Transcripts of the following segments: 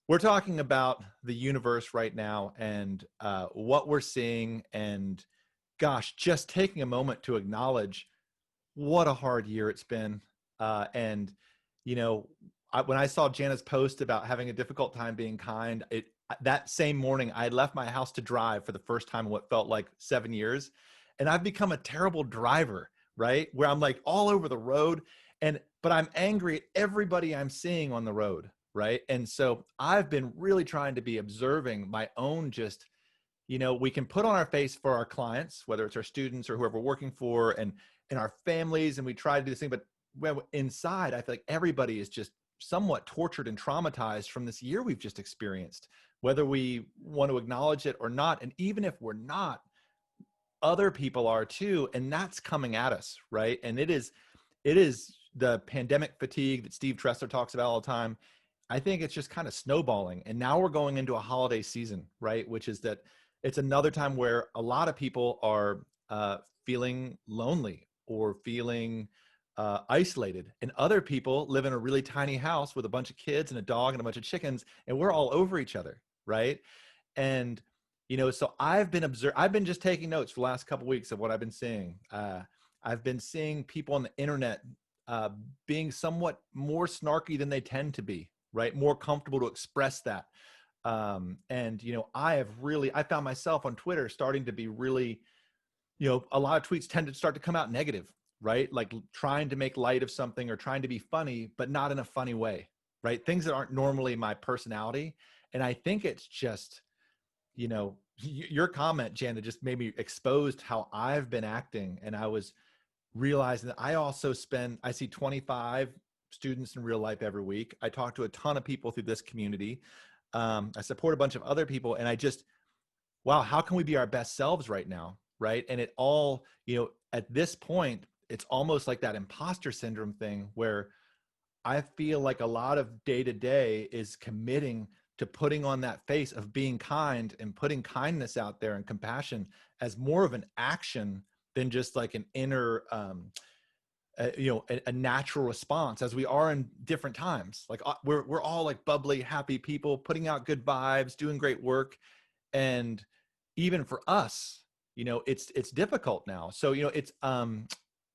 We're talking about the universe right now and what we're seeing. And gosh, just taking a moment to acknowledge what a hard year it's been. And, you know, when I saw Jana's post about having a difficult time being kind, that same morning, I left my house to drive for the first time in what felt like 7 years. And I've become a terrible driver, right? Where I'm like all over the road. But I'm angry at everybody I'm seeing on the road, right? And so I've been really trying to be observing my own just, we can put on our face for our clients, whether it's our students or whoever we're working for, and our families, and we try to do this thing. But when inside, I feel like everybody is just somewhat tortured and traumatized from this year we've just experienced, whether we want to acknowledge it or not. And even if we're not, other people are too, and that's coming at us, right? And it is the pandemic fatigue that Steve Tressler talks about all the time. I think it's just kind of snowballing. And now we're going into a holiday season, right? Which is that it's another time where a lot of people are feeling lonely or feeling isolated. And other people live in a really tiny house with a bunch of kids and a dog and a bunch of chickens, and we're all over each other, right? And, so I've been just taking notes for the last couple of weeks of what I've been seeing. I've been seeing people on the internet being somewhat more snarky than they tend to be, right? More comfortable to express that. And, I found myself on Twitter starting to be really, a lot of tweets tend to start to come out negative, right? Like trying to make light of something or trying to be funny, but not in a funny way, right? Things that aren't normally my personality. And I think it's just, your comment, Jana, just made me exposed how I've been acting. And I was realizing that I see 25 students in real life every week. I talk to a ton of people through this community. I support a bunch of other people, and wow, how can we be our best selves right now? Right. And it all, at this point, it's almost like that imposter syndrome thing where I feel like a lot of day to day is committing to putting on that face of being kind and putting kindness out there and compassion as more of an action than just like an inner, a natural response, as we are in different times. Like we're all like bubbly, happy people putting out good vibes, doing great work. And even for us, it's difficult now. So,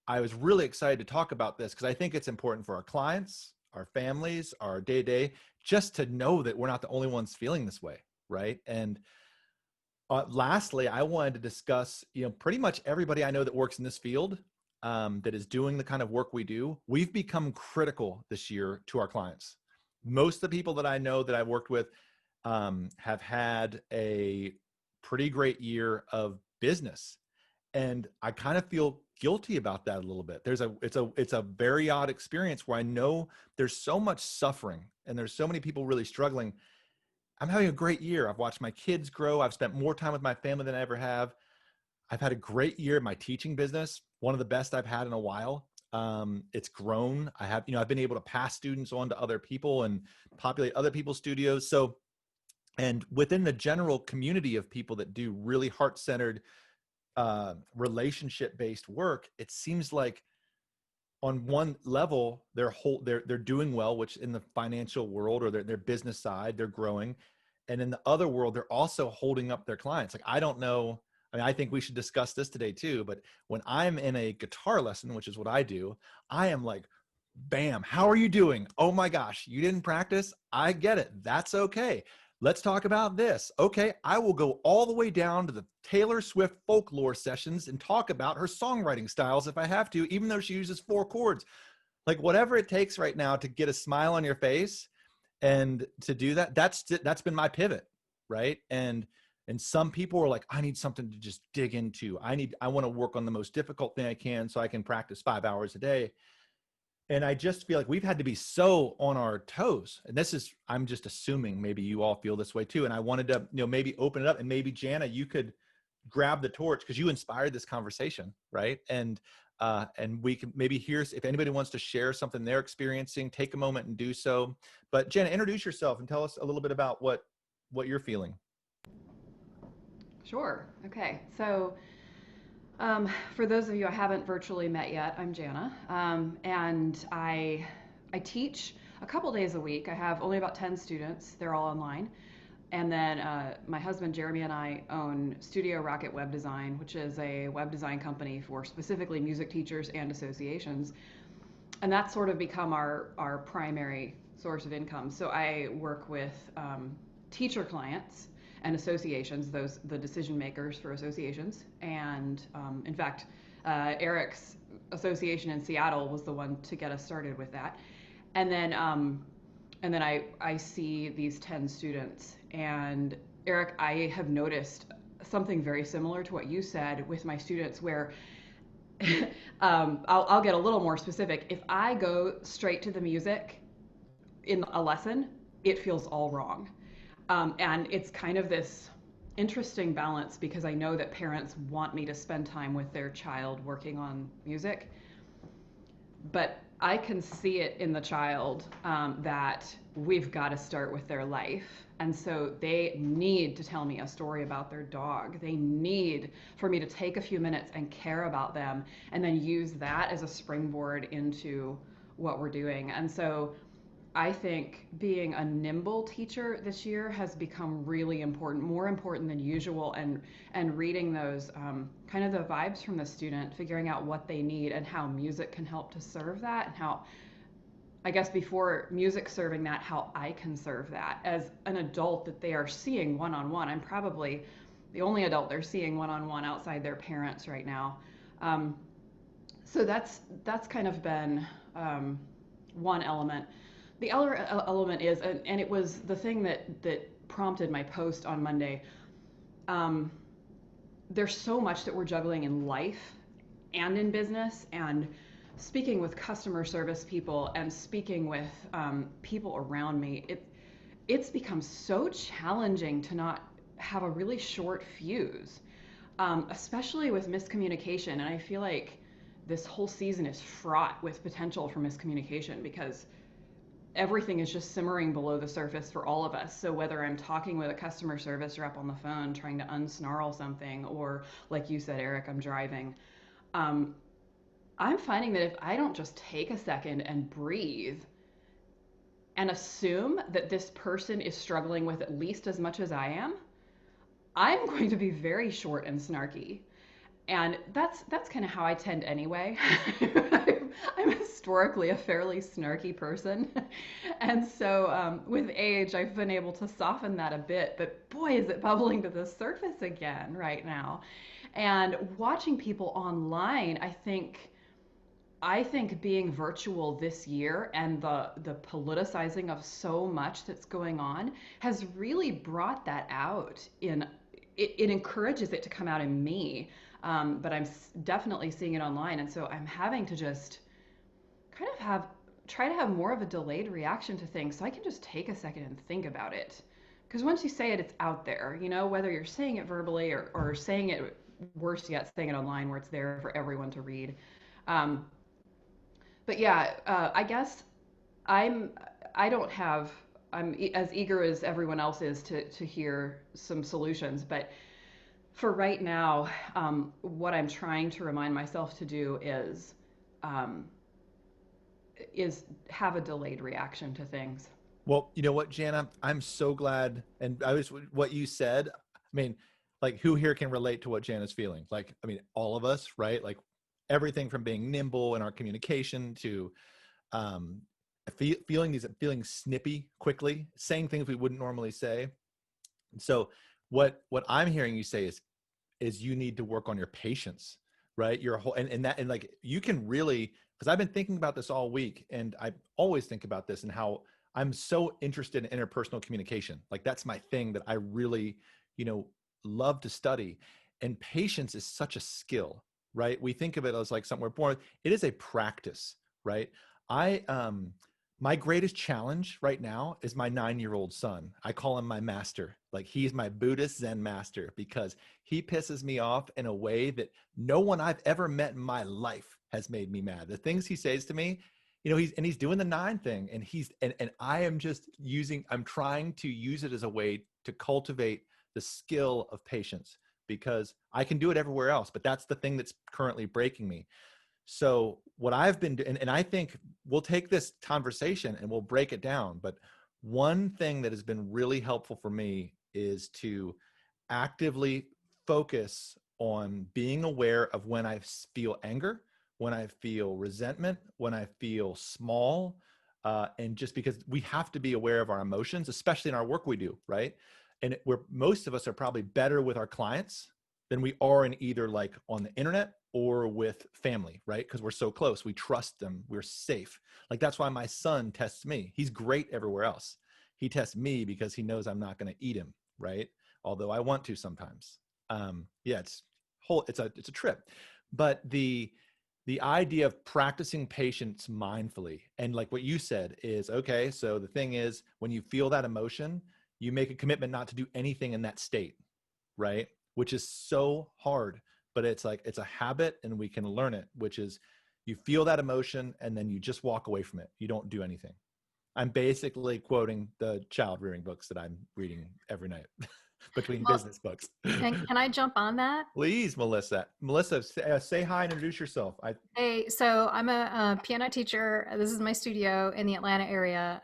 I was really excited to talk about this because I think it's important for our clients, our families, our day to day, just to know that we're not the only ones feeling this way. Right. And lastly, I wanted to discuss, pretty much everybody I know that works in this field, that is doing the kind of work we do. We've become critical this year to our clients. Most of the people that I know that I've worked with have had a pretty great year of business. And I kind of feel guilty about that a little bit. It's a very odd experience where I know there's so much suffering and there's so many people really struggling. I'm having a great year. I've watched my kids grow. I've spent more time with my family than I ever have. I've had a great year in my teaching business, one of the best I've had in a while. It's grown. I've been able to pass students on to other people and populate other people's studios. So, and within the general community of people that do really heart-centered, relationship-based work, it seems like on one level, they're doing well, which in the financial world or their business side, they're growing. And in the other world, they're also holding up their clients. Like, I don't know. I mean, I think we should discuss this today too, but when I'm in a guitar lesson, which is what I do, I am like, bam, how are you doing? Oh my gosh, you didn't practice? I get it. That's okay. Let's talk about this. Okay, I will go all the way down to the Taylor Swift folklore sessions and talk about her songwriting styles if I have to, even though she uses 4 chords. Like whatever it takes right now to get a smile on your face and to do that, that's been my pivot, right? And some people are like, I need something to just dig into. I want to work on the most difficult thing I can so I can practice 5 hours a day. And I just feel like we've had to be so on our toes. And I'm just assuming maybe you all feel this way too. And I wanted to, maybe open it up, and maybe Jana, you could grab the torch because you inspired this conversation, right? And we can maybe hear if anybody wants to share something they're experiencing, take a moment and do so. But Jana, introduce yourself and tell us a little bit about what you're feeling. Sure. Okay. So, for those of you I haven't virtually met yet, I'm Jana, and I teach. a couple days a week. I have only about 10 students. They're all online. And then my husband Jeremy and I own Studio Rocket Web Design, which is a web design company for specifically music teachers and associations. And that's sort of become our primary source of income. So I work with teacher clients and associations, those the decision makers for associations. And in fact, Eric's association in Seattle was the one to get us started with that. And then I see these 10 students. And Eric, I have noticed something very similar to what you said with my students, where I'll get a little more specific. If I go straight to the music in a lesson, it feels all wrong. And it's kind of this interesting balance because I know that parents want me to spend time with their child working on music, but I can see it in the child that we've got to start with their life. And so they need to tell me a story about their dog. They need for me to take a few minutes and care about them and then use that as a springboard into what we're doing. And so I think being a nimble teacher this year has become really important, more important than usual, and reading those kind of the vibes from the student, figuring out what they need and how music can help to serve that, and how, I guess before music serving that, how I can serve that as an adult that they are seeing one-on-one. I'm probably the only adult they're seeing one-on-one outside their parents right now. So that's kind of been one element. The other element is, and it was the thing that prompted my post on Monday. There's so much that we're juggling in life and in business, and speaking with customer service people and speaking with people around me. It's become so challenging to not have a really short fuse, especially with miscommunication. And I feel like this whole season is fraught with potential for miscommunication because everything is just simmering below the surface for all of us. So whether I'm talking with a customer service rep on the phone trying to unsnarl something, or like you said, Eric, I'm driving, I'm finding that if I don't just take a second and breathe and assume that this person is struggling with at least as much as I am, I'm going to be very short and snarky. And that's kind of how I tend anyway. I'm historically a fairly snarky person. And so with age, I've been able to soften that a bit. But boy, is it bubbling to the surface again right now. And watching people online, I think being virtual this year and the politicizing of so much that's going on has really brought that out in it encourages it to come out in me. But I'm definitely seeing it online. And so I'm having to just kind of try to have more of a delayed reaction to things so I can just take a second and think about it. Because once you say it, it's out there, whether you're saying it verbally or saying it, worse yet, saying it online where it's there for everyone to read. Um, but yeah, I guess I'm, I don't have, I'm as eager as everyone else is to hear some solutions, but for right now, what I'm trying to remind myself to do um, is have a delayed reaction to things. Well, you know what, Jana, I'm so glad. And I was, what you said, I mean, like, who here can relate to what Jana's feeling? Like, I mean, all of us, right? Like, everything from being nimble in our communication to um, feeling snippy quickly, saying things we wouldn't normally say. So what I'm hearing you say is you need to work on your patience, right? Your whole, and like, you can really, because I've been thinking about this all week, and I always think about this and how I'm so interested in interpersonal communication. Like, that's my thing that I really, you know, love to study. And patience is such a skill, right? We think of it as like something we're born with. It is a practice, right? I My greatest challenge right now is my 9-year-old son. I call him my master. Like, he's my Buddhist Zen master because he pisses me off in a way that no one I've ever met in my life has made me mad. The things he says to me, he's doing the 9 thing, and I am just I'm trying to use it as a way to cultivate the skill of patience, because I can do it everywhere else, but that's the thing that's currently breaking me. So what I've been doing, and I think we'll take this conversation and we'll break it down, but one thing that has been really helpful for me is to actively focus on being aware of when I feel anger, when I feel resentment, when I feel small, and just because we have to be aware of our emotions, especially in our work we do, right? And where most of us are probably better with our clients than we are in either like on the internet or with family, right? Because we're so close, we trust them, we're safe. Like that's why my son tests me. He's great everywhere else. He tests me because he knows I'm not going to eat him, right? Although I want to sometimes. Yeah, it's a trip. But the idea of practicing patience mindfully, and like what you said is, okay, so the thing is, when you feel that emotion, you make a commitment not to do anything in that state, right? Which is so hard, but it's like, it's a habit and we can learn it, which is you feel that emotion and then you just walk away from it. You don't do anything. I'm basically quoting the child rearing books that I'm reading every night between Well, business books. can I jump on that? Please, Melissa. Melissa, say hi and introduce yourself. Hey, so I'm a piano teacher. This is my studio in the Atlanta area.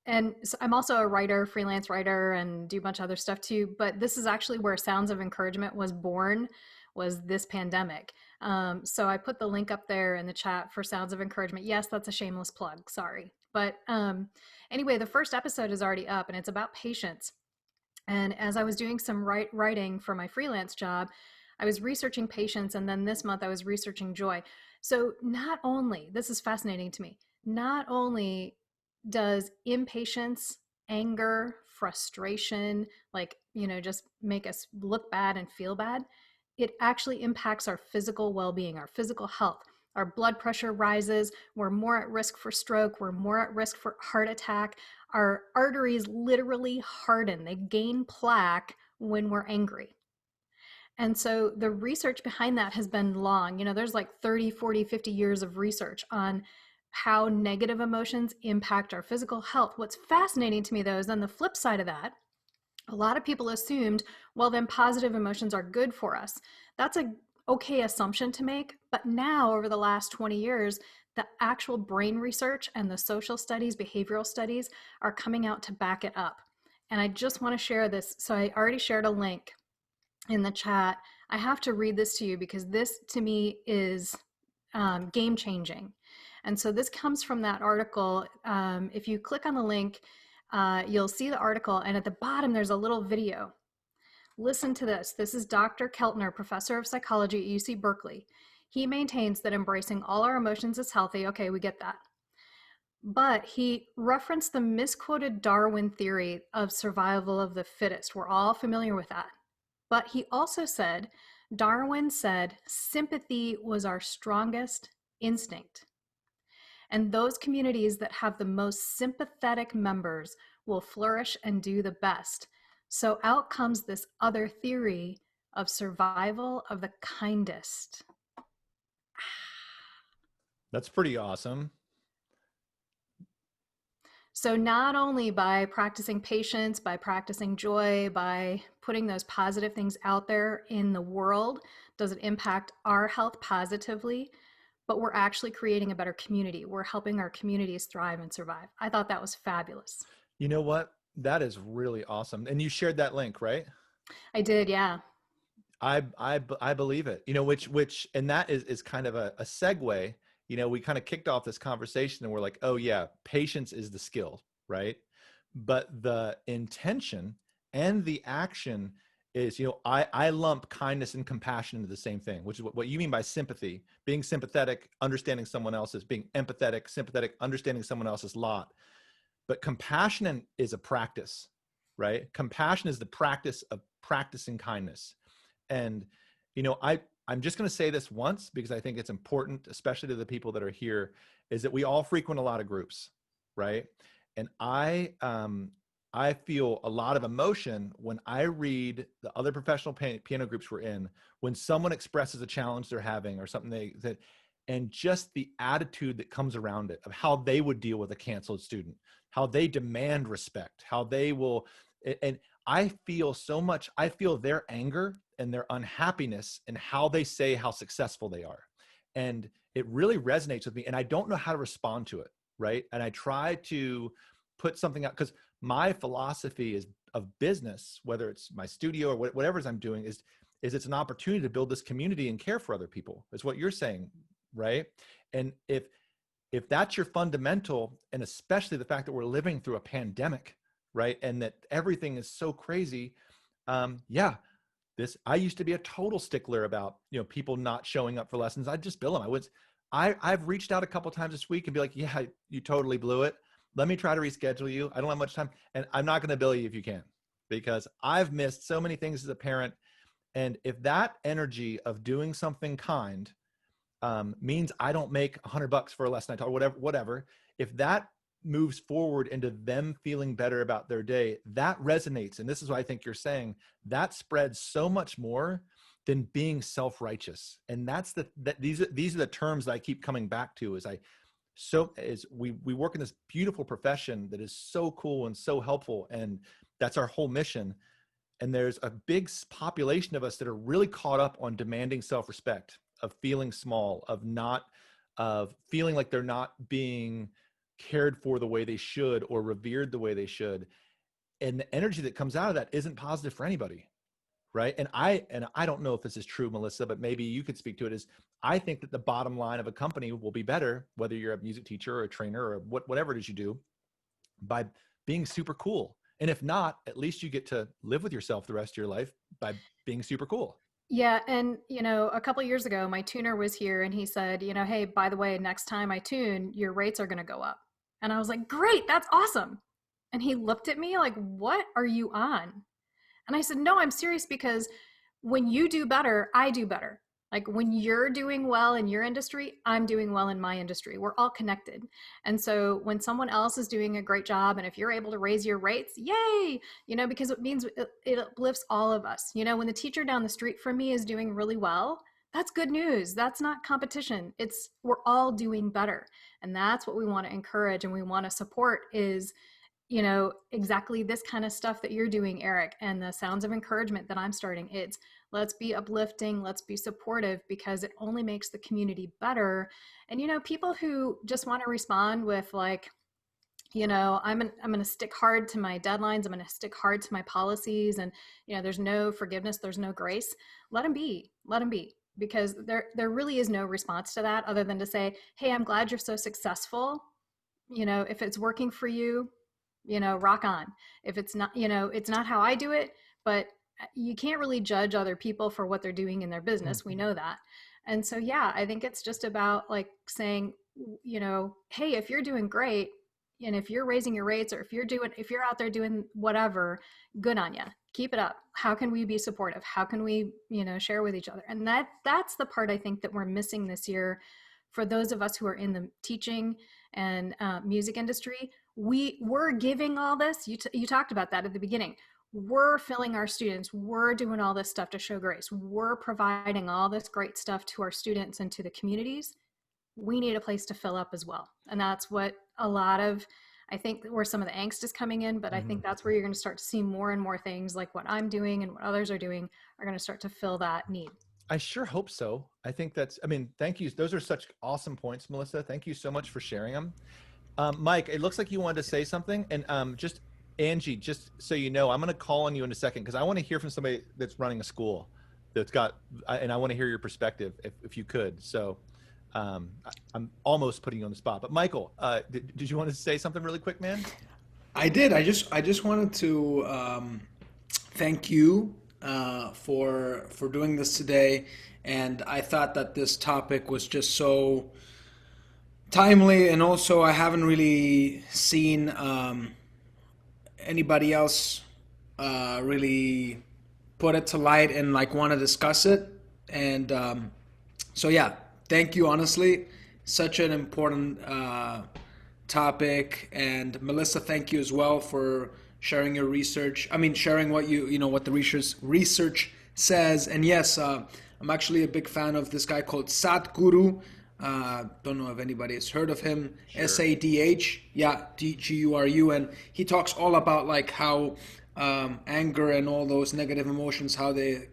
And so I'm also a writer, freelance writer, and do a bunch of other stuff too. But this is actually where Sounds of Encouragement was born, was this pandemic. So I put the link up there in the chat for Sounds of Encouragement. Yes, that's a shameless plug. Sorry. But anyway, the first episode is already up and it's about patience. And as I was doing some writing for my freelance job, I was researching patience. And then this month I was researching joy. So not only, this is fascinating to me, not only does impatience, anger, frustration, like, just make us look bad and feel bad, it actually impacts our physical well-being, our physical health. Our blood pressure rises. We're more at risk for stroke. We're more at risk for heart attack. Our arteries literally harden. They gain plaque when we're angry. And so the research behind that has been long. There's like 30, 40, 50 years of research on how negative emotions impact our physical health. What's fascinating to me, though, is on the flip side of that, a lot of people assumed, well, then positive emotions are good for us. That's a okay assumption to make. But now, over the last 20 years, the actual brain research and the social studies, behavioral studies are coming out to back it up. And I just want to share this. So I already shared a link in the chat. I have to read this to you because this to me is game changing. And so this comes from that article. If you click on the link, you'll see the article, and at the bottom there's a little video. Listen to this. This is Dr. Keltner, professor of psychology at UC Berkeley. He maintains that embracing all our emotions is healthy. Okay, we get that. But he referenced the misquoted Darwin theory of survival of the fittest. We're all familiar with that. But he also said, Darwin said, sympathy was our strongest instinct. And those communities that have the most sympathetic members will flourish and do the best. So out comes this other theory of survival of the kindest. That's pretty awesome. So not only by practicing patience, by practicing joy, by putting those positive things out there in the world, does it impact our health positively, but we're actually creating a better community. We're helping our communities thrive and survive. I thought that was fabulous. You know what? That is really awesome. And you shared that link, right? I did, yeah. I believe it. Which and that is kind of a segue. We kind of kicked off this conversation and we're like, oh yeah, patience is the skill, right? But the intention and the action is, I lump kindness and compassion into the same thing, which is what you mean by sympathy, being sympathetic, understanding someone else's, being empathetic, sympathetic, understanding someone else's lot. But compassion is a practice, right? Compassion is the practice of practicing kindness. And, I'm just going to say this once because I think it's important, especially to the people that are here, is that we all frequent a lot of groups, right? And I feel a lot of emotion when I read the other professional piano groups we're in, when someone expresses a challenge they're having or something and just the attitude that comes around it of how they would deal with a canceled student, how they demand respect, how they will, and I feel so much, I feel their anger and their unhappiness in how they say how successful they are. And it really resonates with me, and I don't know how to respond to it, right? And I try to put something out, because my philosophy is of business, whether it's my studio or whatever I'm doing, is it's an opportunity to build this community and care for other people. It's what you're saying, right? And if that's your fundamental, and especially the fact that we're living through a pandemic, right? And that everything is so crazy. I used to be a total stickler about, people not showing up for lessons. I'd just bill them. I've reached out a couple times this week and be like, yeah, you totally blew it. Let me try to reschedule you. I don't have much time, and I'm not going to bill you if you can, because I've missed so many things as a parent. And if that energy of doing something kind means I don't make $100 for a lesson I taught, or whatever, if that moves forward into them feeling better about their day, that resonates. And this is what I think you're saying, that spreads so much more than being self-righteous. And these are the terms that I keep coming back to we work in this beautiful profession that is so cool and so helpful. And that's our whole mission. And there's a big population of us that are really caught up on demanding self-respect, of feeling small, of feeling like they're not being cared for the way they should or revered the way they should. And the energy that comes out of that isn't positive for anybody, right? And I don't know if this is true, Melissa, but maybe you could speak to it, is I think that the bottom line of a company will be better, whether you're a music teacher or a trainer or whatever it is you do, by being super cool. And if not, at least you get to live with yourself the rest of your life by being super cool. Yeah. And, a couple of years ago, my tuner was here and he said, hey, by the way, next time I tune, your rates are going to go up. And I was like, great, that's awesome. And he looked at me like, what are you on? And I said, no, I'm serious, because when you do better, I do better. Like when you're doing well in your industry, I'm doing well in my industry. We're all connected. And so when someone else is doing a great job, and if you're able to raise your rates, yay, because it means it uplifts all of us. When the teacher down the street from me is doing really well, that's good news. That's not competition. We're all doing better. And that's what we want to encourage and we want to support, is exactly this kind of stuff that you're doing, Eric, and the sounds of encouragement that I'm starting. It's let's be uplifting, let's be supportive, because it only makes the community better. And, people who just want to respond with like, I'm going to stick hard to my deadlines. I'm going to stick hard to my policies. And, there's no forgiveness, there's no grace. Let them be, because there really is no response to that other than to say, hey, I'm glad you're so successful. If it's working for you, rock on. If it's not, it's not how I do it, but you can't really judge other people for what they're doing in their business. We know that. And so, yeah, I think it's just about like saying, hey, if you're doing great, and if you're raising your rates, or if you're out there doing whatever, good on you. Keep it up. How can we be supportive? How can we, share with each other? And that's the part I think that we're missing this year for those of us who are in the teaching and music industry. We're giving all this. You talked about that at the beginning. We're filling our students. We're doing all this stuff to show grace. We're providing all this great stuff to our students and to the communities. We need a place to fill up as well. And that's what I think where some of the angst is coming in, but I think that's where you're going to start to see more and more things like what I'm doing and what others are doing are going to start to fill that need. I sure hope so. I think thank you. Those are such awesome points, Melissa. Thank you so much for sharing them. Mike, it looks like you wanted to say something, and just Angie, just so you know, I'm going to call on you in a second, because I want to hear from somebody that's running a school and I want to hear your perspective if you could. So I'm almost putting you on the spot, but Michael, did you want to say something really quick, man? I did. I just wanted to thank you for doing this today, and I thought that this topic was just so timely, and also I haven't really seen anybody else really put it to light and like want to discuss it. And so yeah, thank you. Honestly, such an important topic. And Melissa, thank you as well for sharing your research. Sharing what what the research says. And yes, I'm actually a big fan of this guy called Sadhguru. Don't know if anybody has heard of him. Sure. Sadh, yeah, Guru, and he talks all about like how anger and all those negative emotions, how they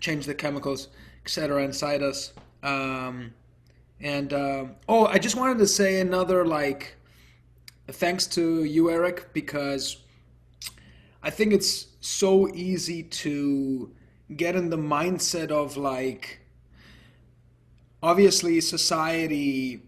change the chemicals, etc., inside us. Oh, I just wanted to say another like thanks to you, Eric, because I think it's so easy to get in the mindset of like, obviously, society.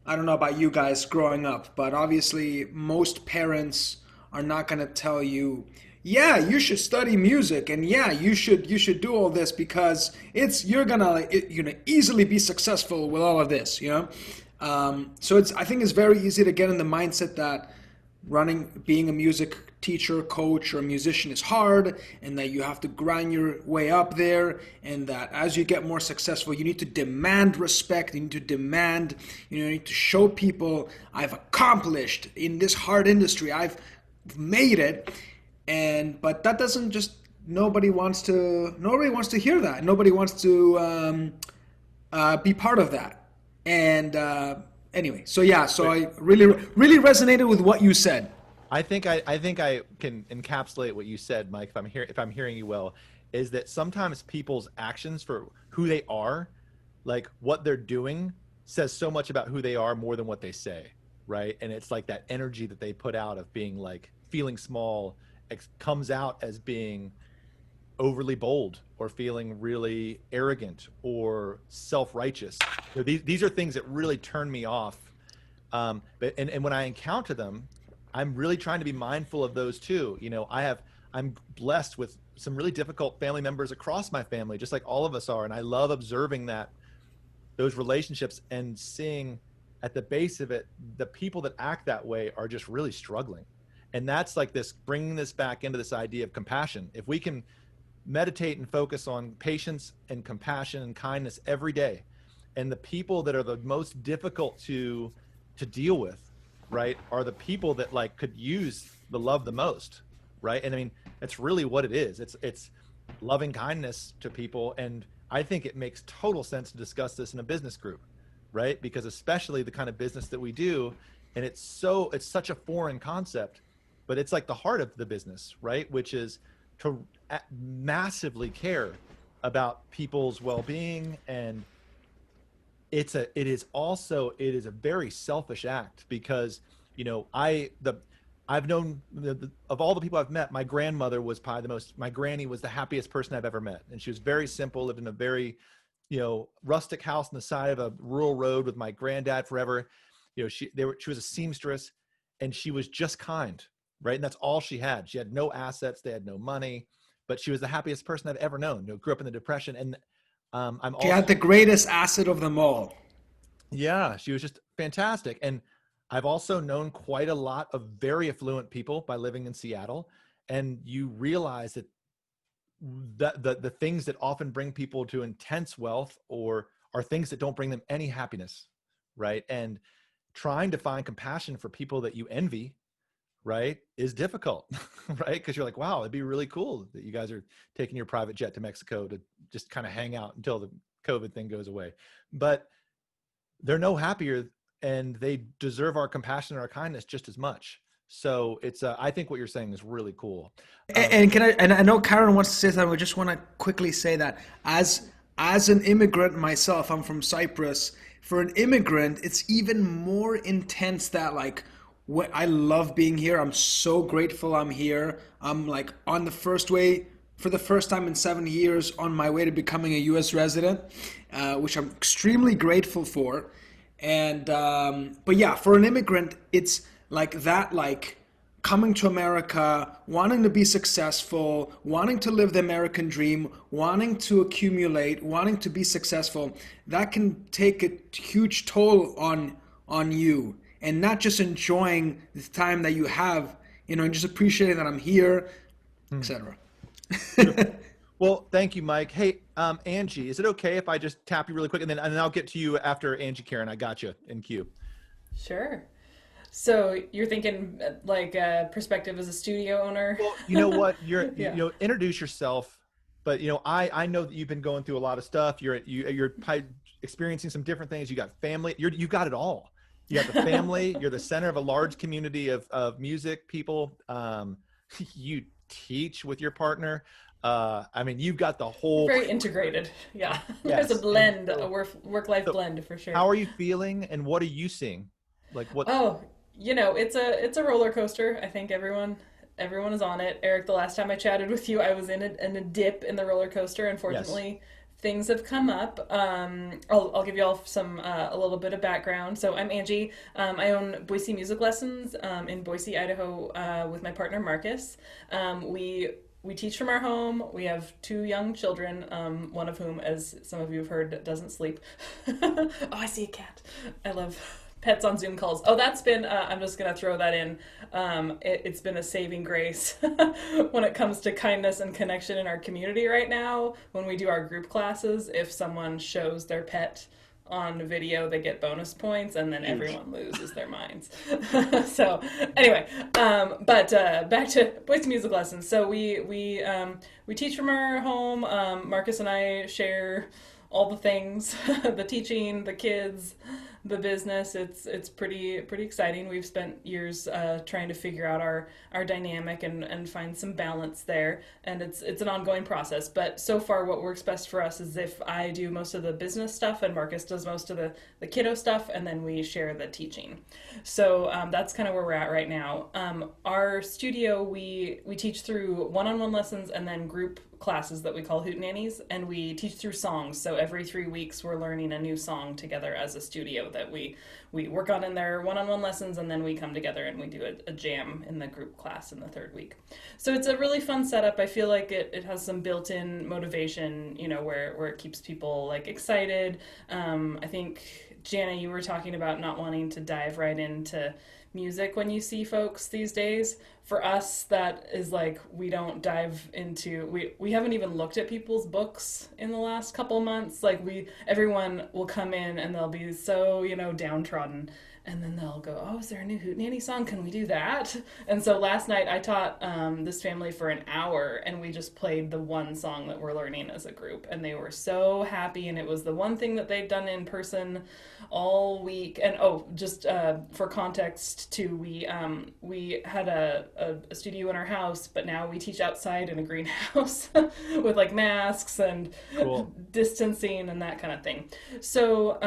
I don't know about you guys growing up, but obviously, most parents are not going to tell you, yeah, you should study music, and yeah, you should do all this because you're gonna easily be successful with all of this, you know. So I think it's very easy to get in the mindset that being a music teacher, coach, or musician is hard, and that you have to grind your way up there, and that as you get more successful, you need to demand respect, you need to demand, you need to show people, I've accomplished in this hard industry, I've made it. But that doesn't just, nobody wants to hear that. Nobody wants to be part of that. And anyway, so yeah, so I really resonated with what you said. I think I can encapsulate what you said, Mike. If I'm hearing you well, is that sometimes people's actions for who they are, like what they're doing, says so much about who they are more than what they say, right? And it's like that energy that they put out of being like feeling small comes out as being overly bold or feeling really arrogant or self-righteous. These are things that really turn me off. But when I encounter them, I'm really trying to be mindful of those too. I'm blessed with some really difficult family members across my family, just like all of us are. And I love observing those relationships and seeing at the base of it, the people that act that way are just really struggling. And that's like bringing this back into this idea of compassion. If we can meditate and focus on patience and compassion and kindness every day, and the people that are the most difficult to deal with, right, are the people that like could use the love the most, right? And I mean, that's really what it is. It's loving kindness to people. And I think it makes total sense to discuss this in a business group, right? Because especially the kind of business that we do, and it's such a foreign concept, but it's like the heart of the business, right? Which is to massively care about people's well-being. And it is a very selfish act, because I've known of all the people I've met, my grandmother was probably my granny was the happiest person I've ever met. And she was very simple, lived in a very, rustic house on the side of a rural road with my granddad forever. She was a seamstress, and she was just kind, right? And that's all she had. She had no assets. They had no money, but she was the happiest person I've ever known. Grew up in the Depression. And she had the greatest asset of them all. Yeah, she was just fantastic. And I've also known quite a lot of very affluent people by living in Seattle. And you realize that the things that often bring people to intense wealth are things that don't bring them any happiness, right? And trying to find compassion for people that you envy, right, is difficult, right? Because you're like, wow, it'd be really cool that you guys are taking your private jet to Mexico to just kind of hang out until the COVID thing goes away. But they're no happier, and they deserve our compassion and our kindness just as much. So it's I think what you're saying is really cool. And I know Karen wants to say something. I just want to quickly say that as an immigrant myself, I'm from Cyprus. For an immigrant, it's even more intense that like, I love being here. I'm so grateful I'm here. I'm like on the first way, for the first time in 7 years, on my way to becoming a U.S. resident, which I'm extremely grateful for. And but yeah, for an immigrant, it's like that, like coming to America, wanting to be successful, wanting to live the American dream, wanting to accumulate, wanting to be successful. That can take a huge toll on you, and not just enjoying the time that you have, and just appreciating that I'm here, etc. Well, thank you, Mike. Hey, Angie, is it okay if I just tap you really quick, and then I'll get to you after Angie, Karen? I got you in queue. Sure. So you're thinking like a perspective as a studio owner? Well, you know what? Yeah. Introduce yourself. But I know that you've been going through a lot of stuff. You're experiencing some different things. You got family. You got it all. You got the family. You're the center of a large community of music people. you teach with your partner. I mean, you've got the whole Very integrated. Yeah. yes. There's a blend, So, a work-life blend for sure. how are you feeling, and what are you seeing? Like what? Oh, it's a roller coaster. I think everyone is on it. Eric, the last time I chatted with you, I was in a dip in the roller coaster. Yes. Unfortunately, things have come up. I'll give you all some a little bit of background. So I'm Angie. I own Boise Music Lessons in Boise, Idaho, with my partner Marcus. We teach from our home. We have two young children, one of whom, as some of you have heard, doesn't sleep. Oh, I see a cat. I love pets on Zoom calls. Oh, that's been, I'm just going to throw that in. It's been a saving grace when it comes to kindness and connection in our community right now. When we do our group classes, if someone shows their pet on video, they get bonus points, and then everyone loses their minds. So anyway, but back to Boise Music Lessons. So we teach from our home. Marcus and I share all the things, the teaching, the kids, the business. It's pretty exciting. We've spent years trying to figure out our dynamic and find some balance there, and it's an ongoing process. But so far, what works best for us is if I do most of the business stuff and Marcus does most of the kiddo stuff, and then we share the teaching. So that's kind of where we're at right now. Our studio, we teach through one-on-one lessons and then group classes that we call Hootenannies, and we teach through songs. So every 3 weeks we're learning a new song together as a studio that we work on in their one-on-one lessons, and then we come together and we do a jam in the group class in the 3rd week. So it's a really fun setup. I feel like it has some built-in motivation, where it keeps people like excited. I think, Jana, you were talking about not wanting to dive right into music when you see folks these days. For us, that is like, we don't dive into, we haven't even looked at people's books in the last couple months. Like everyone will come in and they'll be so, downtrodden, and then they'll go, oh, is there a new Hootenanny song? Can we do that? And so last night I taught this family for an hour, and we just played the one song that we're learning as a group, and they were so happy, and it was the one thing that they'd done in person all week. And just for context too, we had a studio in our house, but now we teach outside in a greenhouse with like masks and Cool. distancing and that kind of thing. So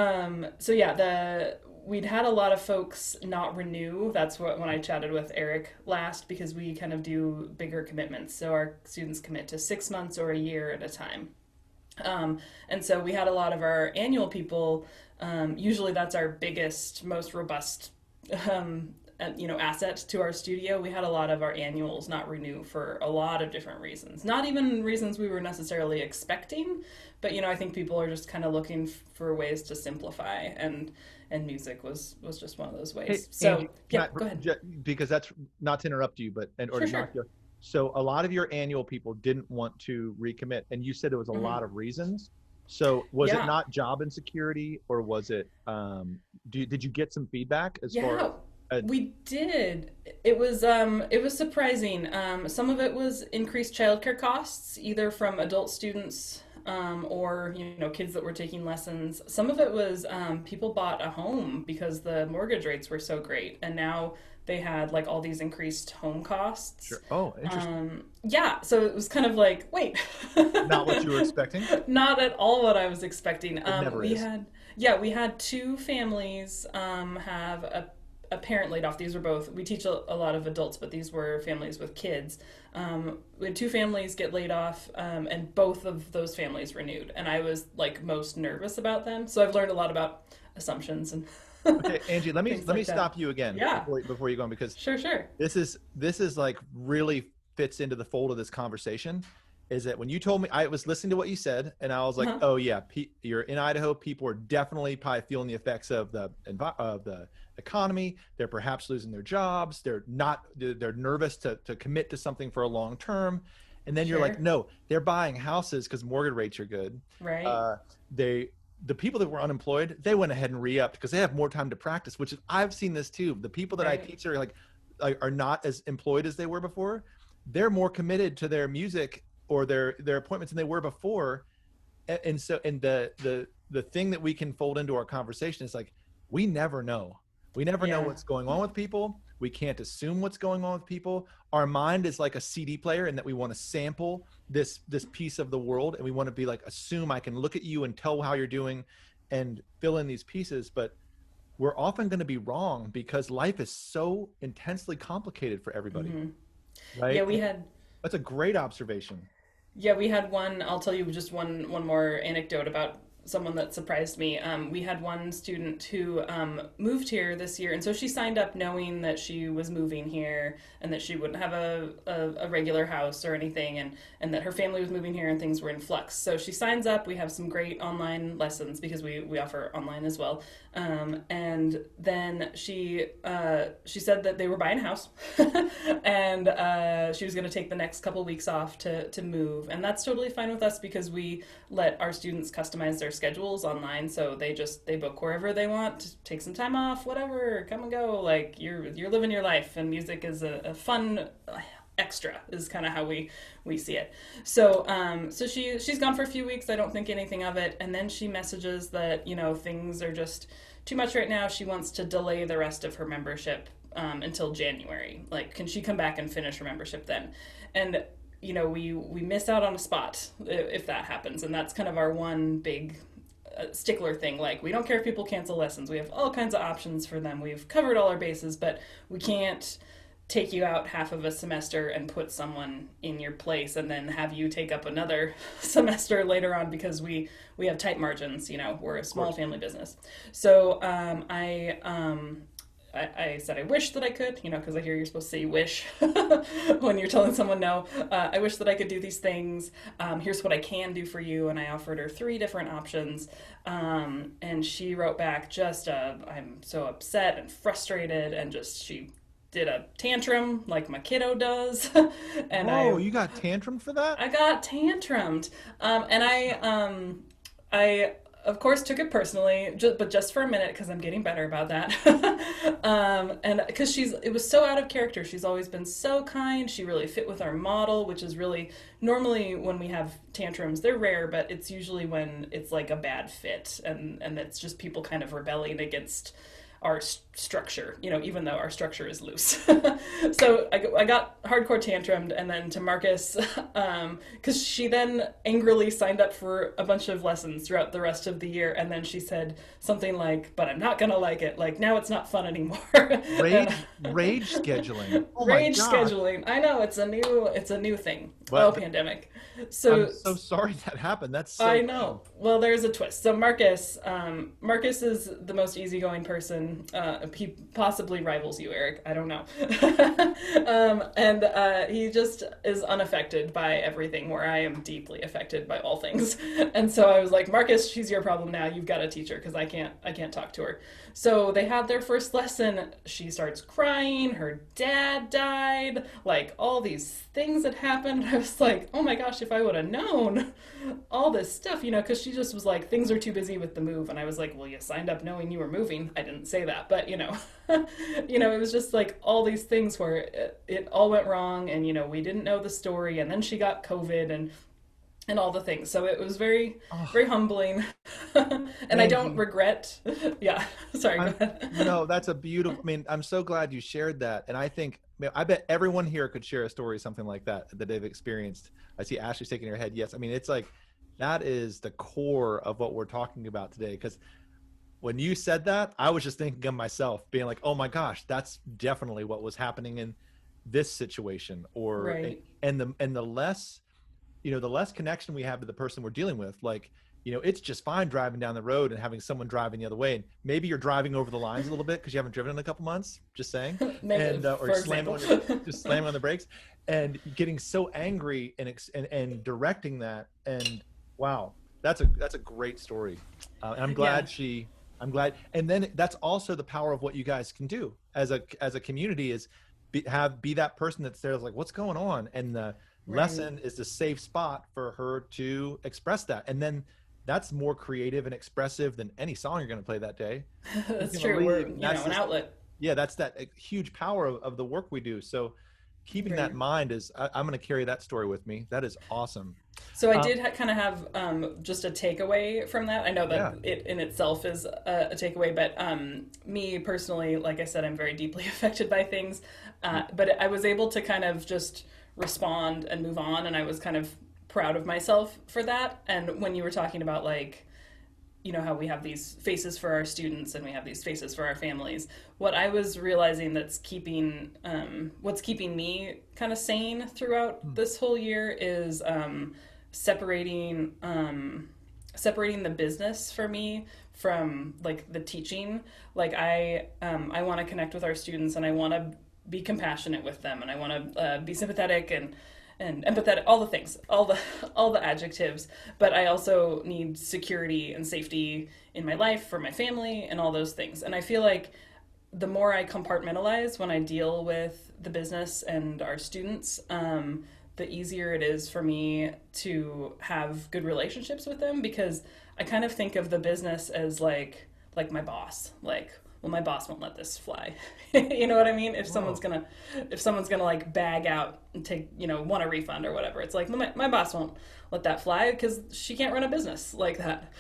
yeah, we'd had a lot of folks not renew. That's when I chatted with Eric last, because we kind of do bigger commitments. So our students commit to 6 months or a year at a time. And so we had a lot of our annual people. Usually that's our biggest, most robust, asset to our studio. We had a lot of our annuals not renew for a lot of different reasons. Not even reasons we were necessarily expecting, but I think people are just kind of looking for ways to simplify, and music was just one of those ways. Hey, So Angie, yeah, go ahead. because that's not to interrupt you, but Sure. so a lot of your annual people didn't want to recommit, and you said it was a lot of reasons. So was it not job insecurity, or was it? Did you get some feedback as far as? We did. It was surprising. Some of it was increased childcare costs, either from adult students or kids that were taking lessons. Some of it was people bought a home because the mortgage rates were so great, and now they had like all these increased home costs. Sure. Oh, interesting. Yeah, so it was kind of like, wait, Not what you were expecting? not at all what I was expecting. Never we is. had 2 families have a parent laid off. These were both, we teach a lot of adults, but these were families with kids. We had 2 families get laid off, and both of those families renewed. And I was like most nervous about them. So I've learned a lot about assumptions and Okay, Angie, let me things like that. stop you again Yeah. before you go on, because Sure. this is like really fits into the fold of this conversation. Is that when you told me, I was listening to what you said, and I was like, oh yeah, you're in Idaho. People are definitely probably feeling the effects of the economy. They're perhaps losing their jobs. They're nervous to commit to something for a long term. And then you're like, no, they're buying houses because mortgage rates are good. Right. The people that were unemployed, they went ahead and re-upped because they have more time to practice, which is, I've seen this too. The people that I teach are like, are not as employed as they were before. They're more committed to their music or their appointments than they were before. And the thing that we can fold into our conversation is like, we never know. We never know Yeah. what's going on with people. We can't assume what's going on with people. Our mind is like a CD player in that we want to sample this piece of the world, and we want to be like, assume I can look at you and tell how you're doing and fill in these pieces. But we're often going to be wrong because life is so intensely complicated for everybody, Yeah, right? we had That's a great observation. Yeah, we had one. I'll tell you just one more anecdote about someone that surprised me. We had one student who moved here this year, and so she signed up knowing that she was moving here and that she wouldn't have a regular house or anything, and that her family was moving here and things were in flux. So she signs up. We have some great online lessons because we offer online as well. And then she said that they were buying a house, and she was going to take the next couple weeks off to move, and that's totally fine with us because we let our students customize their schedules online, so they book wherever they want, take some time off, whatever, come and go. Like you're living your life, and music is a fun extra is kind of how we see it. So so she's gone for a few weeks. I don't think anything of it, and then she messages that things are just too much right now. She wants to delay the rest of her membership until January. Like, can she come back and finish her membership then? And we miss out on a spot if that happens, and that's kind of our one big stickler thing. Like, we don't care if people cancel lessons. We have all kinds of options for them. We've covered all our bases, but we can't take you out half of a semester and put someone in your place and then have you take up another semester later on because we have tight margins. We're a small family business. So I said I wish that I could, because I hear you're supposed to say you wish when you're telling someone no. I wish that I could do these things. Here's what I can do for you. And I offered her 3 different options. And she wrote back I'm so upset and frustrated, and she did a tantrum like my kiddo does. And You got tantrum for that? I got tantrumed. And I of course took it personally, but just for a minute because I'm getting better about that. And because it was so out of character. She's always been so kind. She really fit with our model, which is really normally when we have tantrums, they're rare, but it's usually when it's like a bad fit and it's just people kind of rebelling against our structure, even though our structure is loose. So I got hardcore tantrumed, and then to Marcus, because she then angrily signed up for a bunch of lessons throughout the rest of the year, and then she said something like, "But I'm not gonna like it. Like, now it's not fun anymore." Rage scheduling. Oh rage scheduling. I know it's a new thing. Well, pandemic. So I'm so sorry that happened. That's so I know. Well, there's a twist. So Marcus is the most easygoing person. He possibly rivals you, Eric. I don't know. And he just is unaffected by everything, where I am deeply affected by all things. And so I was like, Marcus, she's your problem now. You've got to teach her because I can't talk to her. So they had their first lesson. She starts crying. Her dad died. Like, all these things that happened. I was like, oh my gosh, if I would have known all this stuff, because she just was like, things are too busy with the move. And I was like, well, you signed up knowing you were moving. I didn't say that, but it was just like all these things where it all went wrong, and we didn't know the story, and then she got COVID and all the things. So it was very humbling. And I don't regret. Yeah. Sorry. Go ahead. No, that's a beautiful, I'm so glad you shared that. And I bet everyone here could share a story, something like that they've experienced. I see Ashley shaking her head. Yes. It's like, that is the core of what we're talking about today. Because when you said that, I was just thinking of myself being like, oh my gosh, that's definitely what was happening in this situation. Or, right. and the less, the less connection we have to the person we're dealing with, like, it's just fine driving down the road and having someone driving the other way. And maybe you're driving over the lines a little bit because you haven't driven in a couple months, just saying. Negative, or slamming on the brakes and getting so angry and directing that. And wow, that's a great story. And I'm glad I'm glad. And then that's also the power of what you guys can do as a community is be that person that's there, like, what's going on? And the lesson is the safe spot for her to express that. And then that's more creative and expressive than any song you're going to play that day. That's true. We're, an outlet. Yeah, that's that huge power of the work we do. So keeping that Right. in mind is I'm going to carry that story with me. That is awesome. So I Um, did kind of have just a takeaway from that. I know yeah. that it in itself is a takeaway, but me personally, like I said, I'm very deeply affected by things. But I was able to kind of just respond and move on, and I was kind of proud of myself for that. And when you were talking about like, you know, how we have these faces for our students and we have these faces for our families, what I was realizing that's keeping what's keeping me kind of sane throughout this whole year is separating separating the business for me from like the teaching. Like I want to connect with our students, and I want to be compassionate with them, and I want to be sympathetic and empathetic, all the things, all the adjectives. But I also need security and safety in my life for my family and all those things. And I feel like the more I compartmentalize when I deal with the business and our students, the easier it is for me to have good relationships with them, because I kind of think of the business as like my boss. Like, well, my boss won't let this fly. You know what I mean? Whoa. If someone's gonna like bag out and take, you know, want a refund or whatever, it's like my boss won't let that fly because she can't run a business like that.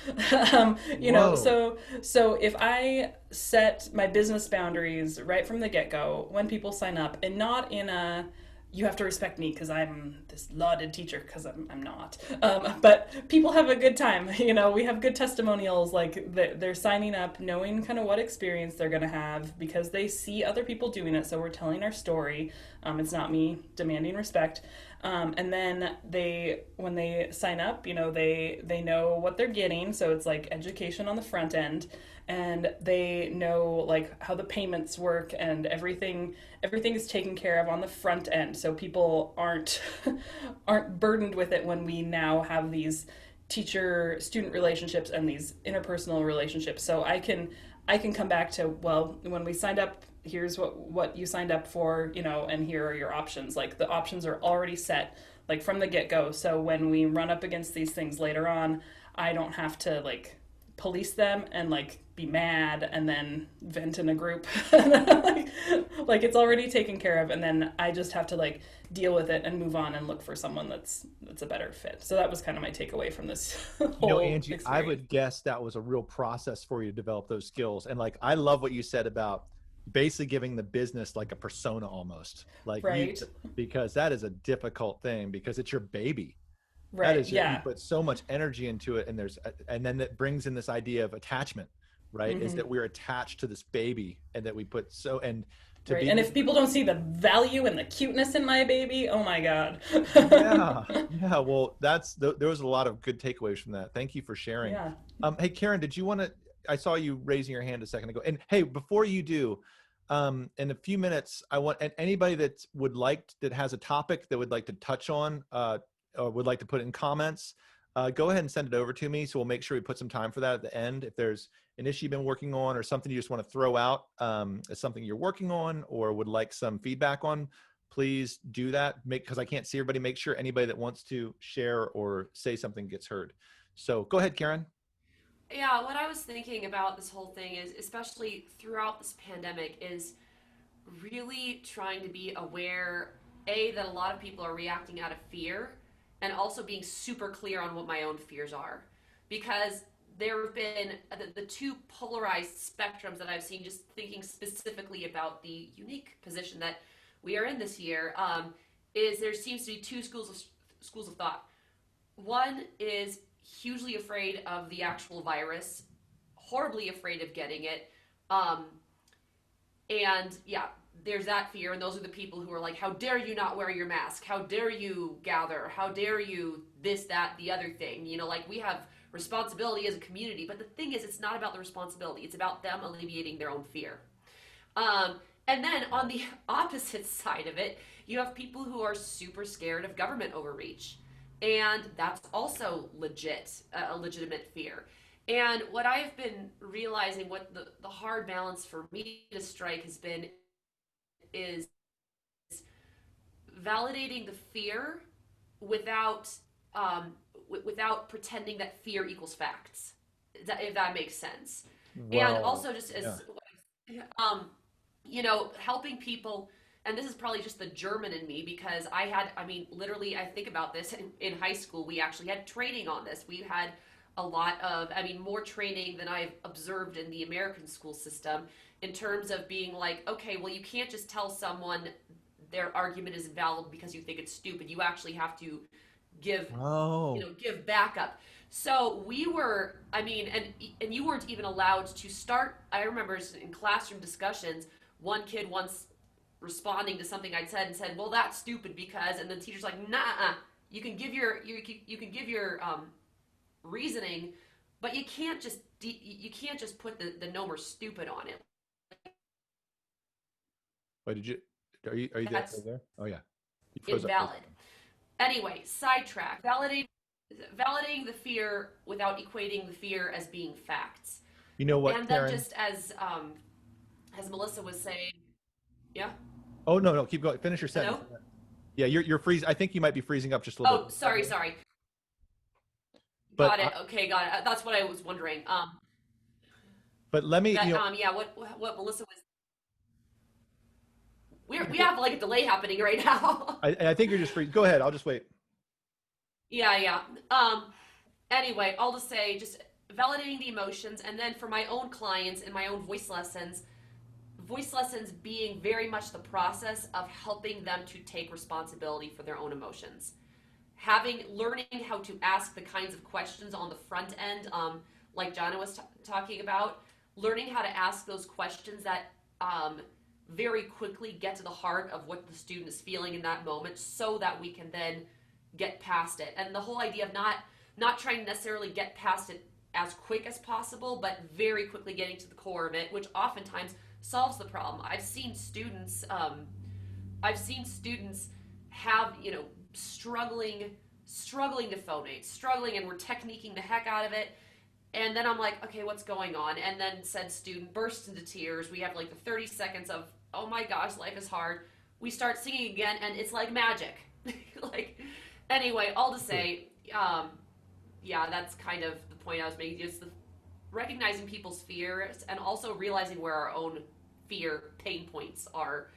You know, Whoa. so if I set my business boundaries right from the get go when people sign up, and not in a you have to respect me because I'm this lauded teacher, because I'm not. But people have a good time. You know, we have good testimonials. Like they're signing up knowing kind of what experience they're going to have because they see other people doing it. So we're telling our story. It's not me demanding respect. And then when they sign up, you know, they know what they're getting. So it's like education on the front end, and they know like how the payments work, and everything is taken care of on the front end, so people aren't aren't burdened with it when we now have these teacher student relationships and these interpersonal relationships. So I can come back to, well, when we signed up, here's what you signed up for, you know, and here are your options. Like the options are already set like from the get-go, so when we run up against these things later on, I don't have to like police them and like be mad and then vent in a group. Like it's already taken care of, and then I just have to like deal with it and move on and look for someone that's a better fit. So that was kind of my takeaway from this You know, whole Angie, I experience. would guess that was a real process for you to develop those skills. And like, I love what you said about basically giving the business like a persona almost, like you, Right. because that is a difficult thing because it's your baby. That Right. is your, you Yeah. put so much energy into it. And and then that brings in this idea of attachment, right? Is Hmm. that we're attached to this baby and that we put and to Right. be, And if people don't see the value and the cuteness in my baby, oh my God. yeah, yeah. Well, there was a lot of good takeaways from that. Thank you for sharing. Yeah. Hey, Karen, did you want to? I saw you raising your hand a second ago. And hey, before you do, in a few minutes, I want anybody that has a topic that would like to touch on, or would like to put in comments. Go ahead and send it over to me. So we'll make sure we put some time for that at the end. If there's an issue you've been working on or something you just want to throw out as something you're working on or would like some feedback on, please do that. Because I can't see everybody, make sure anybody that wants to share or say something gets heard. So go ahead, Karen. Yeah, what I was thinking about this whole thing is, especially throughout this pandemic, is really trying to be aware, A, that a lot of people are reacting out of fear, and also being super clear on what my own fears are. Because there have been the two polarized spectrums that I've seen, just thinking specifically about the unique position that we are in this year, is there seems to be two schools of thought. One is hugely afraid of the actual virus, horribly afraid of getting it. Um, and yeah, there's that fear. And those are the people who are like, how dare you not wear your mask? How dare you gather? How dare you this, that, the other thing? You know, like we have responsibility as a community. But the thing is, it's not about the responsibility, it's about them alleviating their own fear. Um, and then on the opposite side of it, you have people who are super scared of government overreach. And that's also a legitimate fear. And what I've been realizing, what the hard balance for me to strike has been, is validating the fear without without pretending that fear equals facts. If that makes sense. And Well, also just yeah. as um, you know, helping people and this is probably just the German in me, because I mean, literally, I think about this in high school, we actually had training on this. We had a lot of, I mean, more training than I've observed in the American school system, in terms of being like, okay, well, you can't just tell someone their argument is valid because you think it's stupid. You actually have to give, Oh, give backup. So we were, I mean, and you weren't even allowed to start. I remember in classroom discussions, one kid once responding to something I'd said and said, "Well, that's stupid because," and the teacher's like, "Nah, you can give you can give your reasoning, but you can't just put the no more stupid on it." wait, are you That's there? Oh yeah, you froze up. invalid. Anyway, sidetrack. Validating the fear without equating the fear as being facts. You know what, And then Karen? just as Melissa was saying, yeah. Oh no, keep going. Finish your sentence. Hello? Yeah, you're freezing. I think you might be freezing up just a little Oh, bit. sorry. But Got it. Okay, got it. That's what I was wondering. but let me, That yeah, what Melissa was. We have like a delay happening right now. I think you're just freezing. Go ahead. I'll just wait. Yeah. Anyway, I'll just say, just validating the emotions, and then for my own clients in my own voice lessons being very much the process of helping them to take responsibility for their own emotions. Learning how to ask the kinds of questions on the front end, like Jana was talking about, learning how to ask those questions that very quickly get to the heart of what the student is feeling in that moment, so that we can then get past it. And the whole idea of not trying to necessarily get past it as quick as possible, but very quickly getting to the core of it, which oftentimes solves the problem. I've seen students have, struggling to phonate, and we're techniquing the heck out of it. And then I'm like, okay, what's going on? And then said student bursts into tears. We have like the 30 seconds of, oh my gosh, life is hard. We start singing again, and it's like magic. Anyway, all to say, yeah, that's kind of the point I was making. Just recognizing people's fears, and also realizing where our own fear pain points are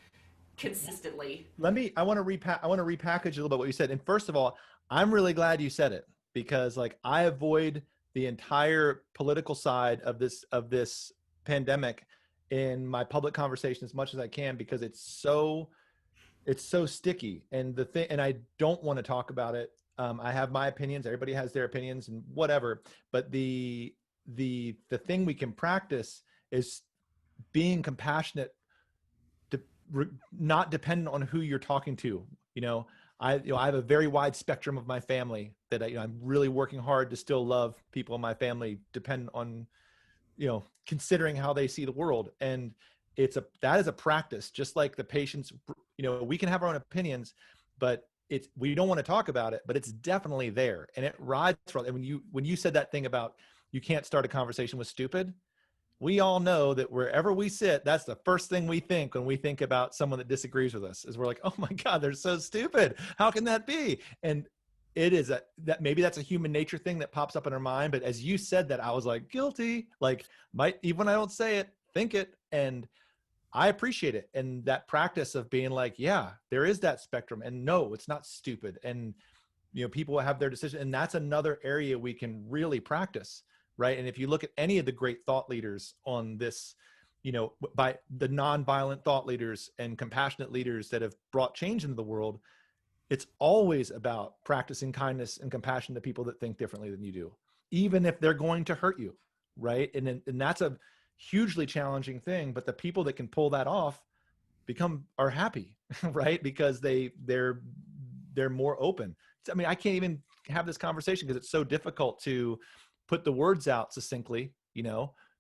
consistently. I want to repackage a little bit what you said. And first of all, I'm really glad you said it, because like I avoid the entire political side of this pandemic in my public conversation as much as I can, because it's so sticky. And I don't want to talk about it. I have my opinions. Everybody has their opinions and whatever. But the thing we can practice is being compassionate, not dependent on who you're talking to. I have a very wide spectrum of my family that I'm really working hard to still love people in my family, depending on, considering how they see the world. And that is a practice, just like the patients. We can have our own opinions, but we don't want to talk about it, but it's definitely there, and it rides for. And when you said that thing about you can't start a conversation with stupid, we all know that wherever we sit, that's the first thing we think when we think about someone that disagrees with us, is we're like, oh my God, they're so stupid. How can that be? And it is that maybe that's a human nature thing that pops up in our mind. But as you said that, I was like, guilty. Like, even when I don't say it, think it. And I appreciate it. And that practice of being like, yeah, there is that spectrum, and no, it's not stupid. And, people have their decision. And that's another area we can really practice. Right. And if you look at any of the great thought leaders on this, by the nonviolent thought leaders and compassionate leaders that have brought change into the world, it's always about practicing kindness and compassion to people that think differently than you do, even if they're going to hurt you. Right. And that's a hugely challenging thing. But the people that can pull that off are happy, right? Because they're more open. I mean, I can't even have this conversation because it's so difficult to put the words out succinctly,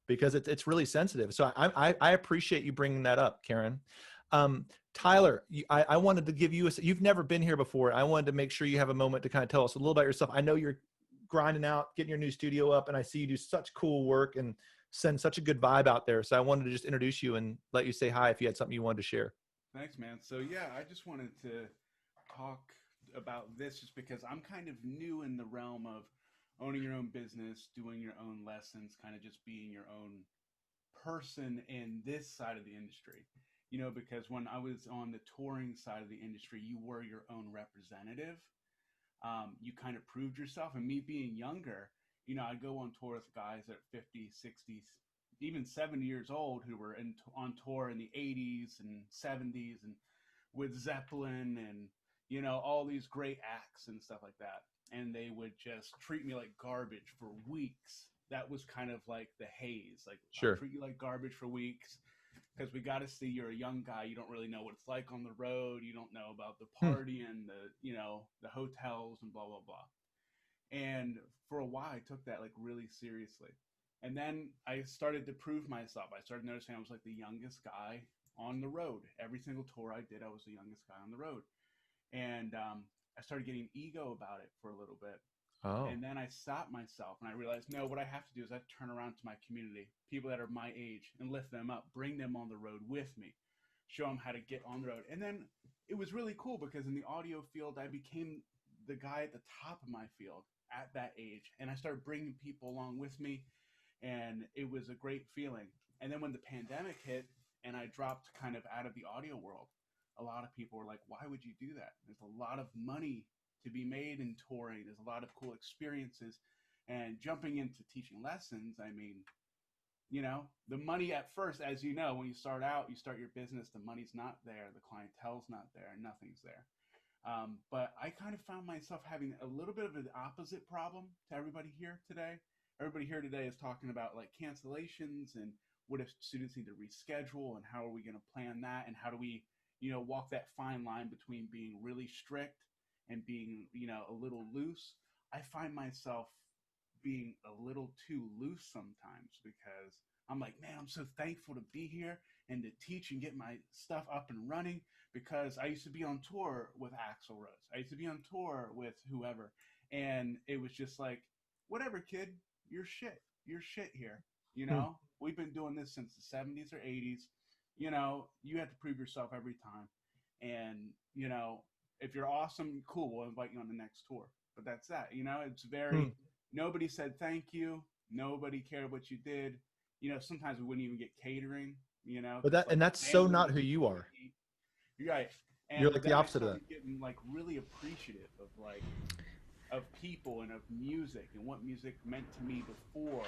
because it's really sensitive. So I appreciate you bringing that up, Karen. Tyler, I wanted to give you've never been here before. I wanted to make sure you have a moment to kind of tell us a little about yourself. I know you're grinding out, getting your new studio up, and I see you do such cool work and send such a good vibe out there. So I wanted to just introduce you and let you say hi if you had something you wanted to share. Thanks, man. So yeah, I just wanted to talk about this just because I'm kind of new in the realm of owning your own business, doing your own lessons, kind of just being your own person in this side of the industry. because when I was on the touring side of the industry, you were your own representative. You kind of proved yourself. And me being younger, I go on tour with guys that are 50, 60s, even 70 years old who were on tour in the 80s and 70s and with Zeppelin and, all these great acts and stuff like that. And they would just treat me like garbage for weeks. That was kind of like the haze. Like, Sure. I'll treat you like garbage for weeks because we got to see you're a young guy. You don't really know what it's like on the road. You don't know about the party and the hotels and blah, blah, blah. And for a while, I took that like really seriously. And then I started to prove myself. I started noticing I was like the youngest guy on the road. Every single tour I did, I was the youngest guy on the road. And I started getting ego about it for a little bit. Oh. And then I stopped myself and I realized, no, what I have to do is I have to turn around to my community, people that are my age, and lift them up, bring them on the road with me, show them how to get on the road. And then it was really cool because in the audio field, I became the guy at the top of my field at that age. And I started bringing people along with me. And it was a great feeling. And then when the pandemic hit and I dropped kind of out of the audio world, a lot of people were like, why would you do that? There's a lot of money to be made in touring. There's a lot of cool experiences. And jumping into teaching lessons, I mean, the money at first, as you know, when you start out, you start your business, the money's not there, the clientele's not there, nothing's there. But I kind of found myself having a little bit of an opposite problem to everybody here today. Everybody here today is talking about like cancellations and what if students need to reschedule and how are we going to plan that and how do we, walk that fine line between being really strict and being, a little loose. I find myself being a little too loose sometimes because I'm like, man, I'm so thankful to be here and to teach and get my stuff up and running because I used to be on tour with Axl Rose. I used to be on tour with whoever. And it was just like, whatever, kid, you're shit. You're shit here. We've been doing this since the 70s or 80s. You have to prove yourself every time. And, if you're awesome, cool, we'll invite you on the next tour. But that's that. It's very, nobody said thank you. Nobody cared what you did. Sometimes we wouldn't even get catering, But that's so not who you are. You're right. And you're like the opposite of that. Getting like really appreciative of people and of music and what music meant to me before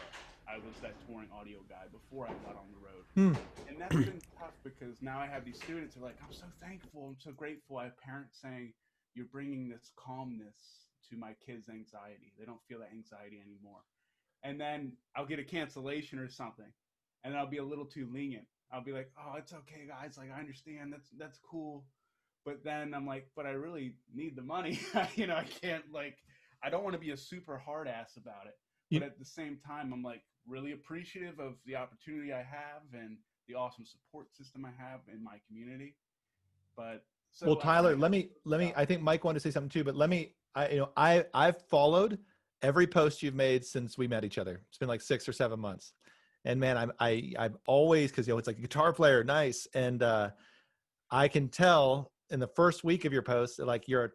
I was that touring audio guy, before I got on the road. And that's been tough because now I have these students who are like, I'm so thankful, I'm so grateful. I have parents saying, you're bringing this calmness to my kids' anxiety. They don't feel that anxiety anymore. And then I'll get a cancellation or something, and I'll be a little too lenient. I'll be like, oh, it's okay, guys. Like, I understand. That's cool. But then I'm like, but I really need the money. I can't I don't want to be a super hard ass about it. But at the same time, I'm like really appreciative of the opportunity I have and the awesome support system I have in my community. But so well, Tyler, let me, I think Mike wanted to say something too, but I've followed every post you've made since we met each other. It's been like 6 or 7 months. And man, I've always, cause it's like a guitar player. Nice. And, I can tell in the first week of your post, like you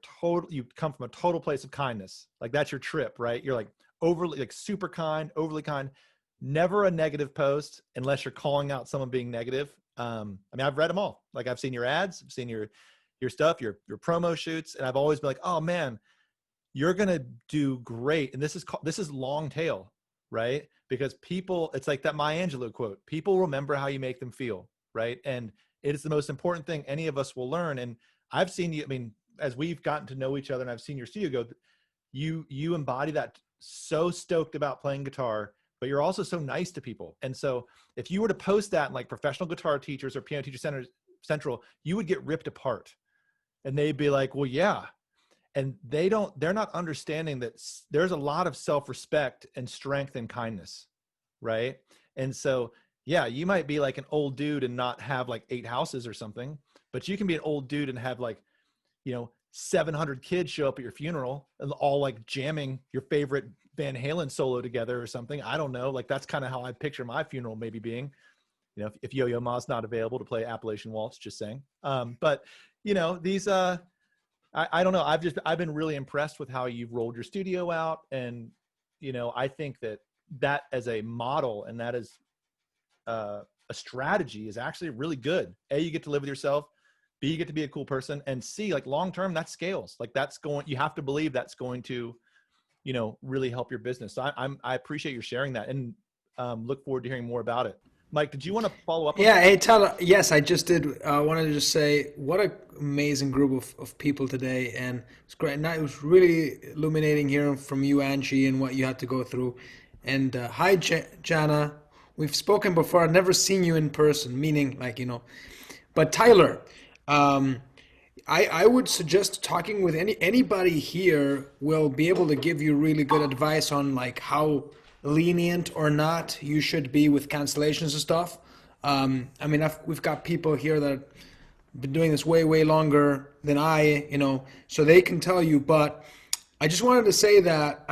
come from a total place of kindness. Like that's your trip, right? You're like overly, like super kind, overly kind, never a negative post unless you're calling out someone being negative. I've read them all. Like I've seen your ads, I've seen your stuff, your promo shoots. And I've always been like, oh man, you're going to do great. And this is long tail, right? Because people, it's like that Maya Angelou quote, people remember how you make them feel. Right. And it is the most important thing any of us will learn. And I've seen you, as we've gotten to know each other and I've seen your studio go, you embody that, so stoked about playing guitar, but you're also so nice to people. And so if you were to post that in like Professional Guitar Teachers or Piano Teacher Central, you would get ripped apart and they'd be like, well, yeah. And they're not understanding that there's a lot of self-respect and strength and kindness. Right. And so, yeah, you might be like an old dude and not have like 8 houses or something, but you can be an old dude and have like, 700 kids show up at your funeral and all like jamming your favorite Van Halen solo together or something. I don't know. Like that's kind of how I picture my funeral maybe being, if Yo-Yo Ma's not available to play Appalachian Waltz, just saying. But these, I don't know. I've been really impressed with how you've rolled your studio out. And, I think that as a model, and that is, a strategy is actually really good. A, you get to live with yourself. B, you get to be a cool person. And C, like long term, that scales. Like you have to believe that's going to, really help your business. So I appreciate you sharing that, and look forward to hearing more about it. Mike, did you want to follow up on Yeah, that? hey Tyler. Yes, I just did. I wanted to just say what an amazing group of people today, and it's great. And it was really illuminating hearing from you, Angie, and what you had to go through. And hi, Jana. We've spoken before. I've never seen you in person, meaning But Tyler, I would suggest talking with anybody here will be able to give you really good advice on like how lenient or not you should be with cancellations and stuff. I mean, we've got people here that have been doing this way longer than so they can tell you. But I just wanted to say that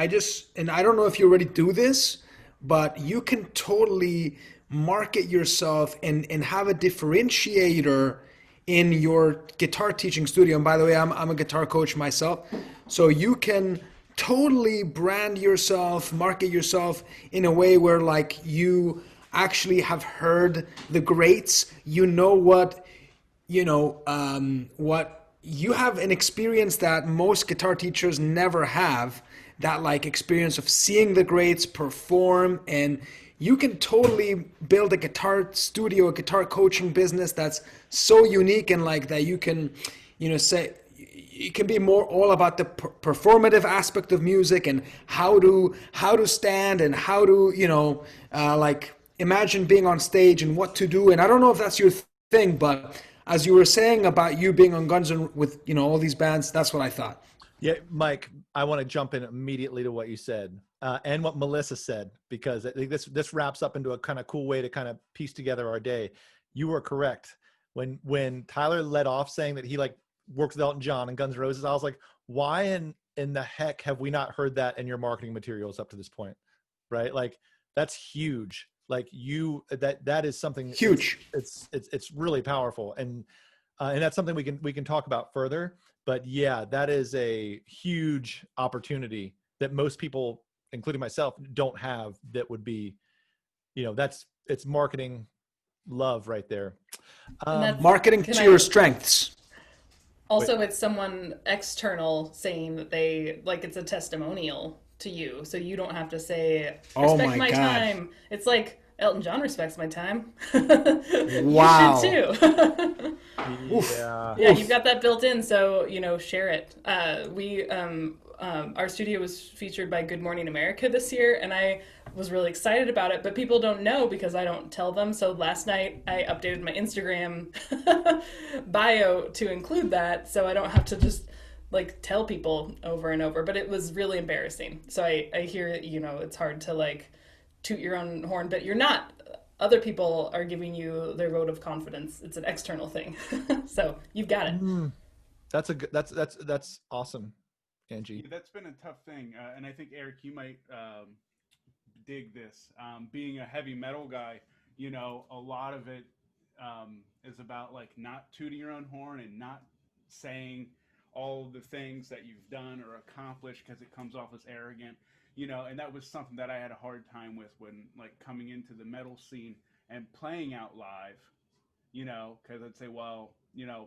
and I don't know if you already do this, but you can totally market yourself and have a differentiator in your guitar teaching studio. And by the way, I'm a guitar coach myself. So you can totally brand yourself, market yourself in a way where like you actually have heard the greats, what you have an experience that most guitar teachers never have, that like experience of seeing the greats perform, and you can totally build a guitar studio, a guitar coaching business that's so unique, and like that you can, say it can be more all about the performative aspect of music and how to stand and how to, like imagine being on stage and what to do. And I don't know if that's your thing, but as you were saying about you being on Guns N' with, all these bands, that's what I thought. Yeah, Mike, I want to jump in immediately to what you said and what Melissa said, because I think this wraps up into a kind of cool way to kind of piece together our day. You were correct. When Tyler led off saying that he like works with Elton John and Guns N' Roses, I was like, why in the heck have we not heard that in your marketing materials up to this point? Right? Like that's huge. Like that is something huge. It's really powerful. And that's something we can talk about further. But yeah, that is a huge opportunity that most people, including myself, don't have. That would be, it's marketing love right there. Marketing to your strengths. Also, it's someone external saying that they like it's a testimonial to you, so you don't have to say respect my time. It's like Elton John respects my time. Wow. You should too. Yeah. Yeah, you've got that built in, so share it. Our studio was featured by Good Morning America this year, and I was really excited about it, but people don't know because I don't tell them. So last night I updated my Instagram bio to include that, so I don't have to just like tell people over and over. But it was really embarrassing. So I hear it's hard to like toot your own horn, but you're not. Other people are giving you their vote of confidence. It's an external thing. So you've got it. That's awesome, Angie. That's been a tough thing. And I think Eric, you might dig this. Being a heavy metal guy, a lot of it is about like not tooting your own horn and not saying all the things that you've done or accomplished because it comes off as arrogant. And that was something that I had a hard time with when like coming into the metal scene and playing out live, because I'd say, well,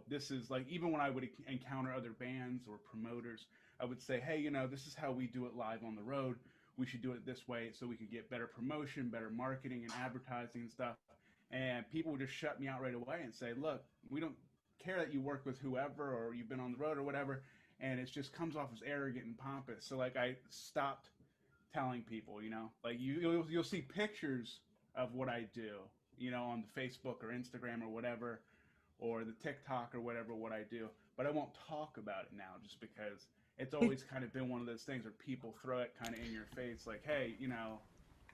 this is like, even when I would encounter other bands or promoters, I would say, hey, this is how we do it live on the road. We should do it this way so we could get better promotion, better marketing and advertising and stuff. And people would just shut me out right away and say, look, we don't care that you work with whoever or you've been on the road or whatever. And it just comes off as arrogant and pompous. So like I stopped telling people, like you'll see pictures of what I do, on the Facebook or Instagram or whatever, or the TikTok or whatever, what I do, but I won't talk about it now just because it's always kind of been one of those things where people throw it kind of in your face, like, hey,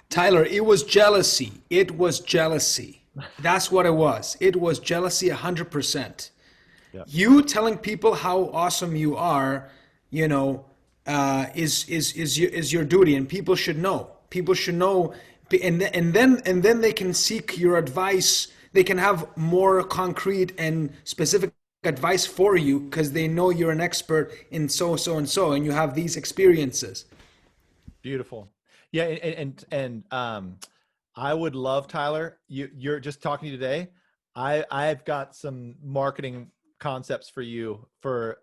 Tyler, it was jealousy. It was jealousy. That's what it was. It was jealousy 100%. Yeah. You telling people how awesome you are, is your duty, and people should know. People should know, and then they can seek your advice. They can have more concrete and specific advice for you because they know you're an expert in so and so, and you have these experiences. Beautiful. Yeah, and I would love, Tyler, you're just talking to you today. I've got some marketing concepts for you for